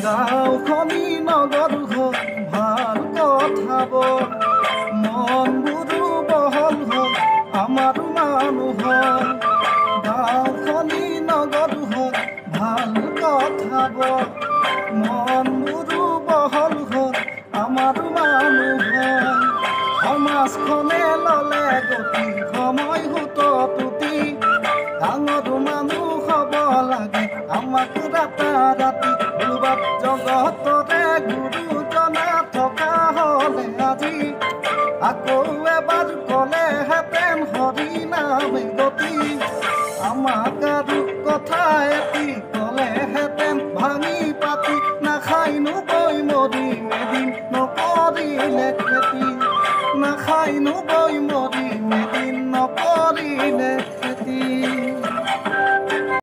গাঁওখনি নগৰ হ'ল ভাল কথাবোৰ মনবোৰো বহল হ'ল আমাৰ মানুহৰ গাঁওখনি নগৰ হ'ল ভাল কথাবোৰ মনবোৰো বহল হ'ল আমাৰ মানুহৰ সমাজখনে ল'লে গতি সময় সুততুতি ডাঙৰ মানুহ হ'ব লাগে আমাক ৰাতাৰাতি জগতৰে গুৰুজনা থকা হ'লে আজি আকৌ এবাৰ ক'লেহেঁতেন হৰি নামে গতি আমাক আৰু কথা এটি ক'লেহেঁতেন ভাঙি পাতি নাখায়নো বৈ মৰি এদিন নকৰিলে খেতি নাখায়নো বৈ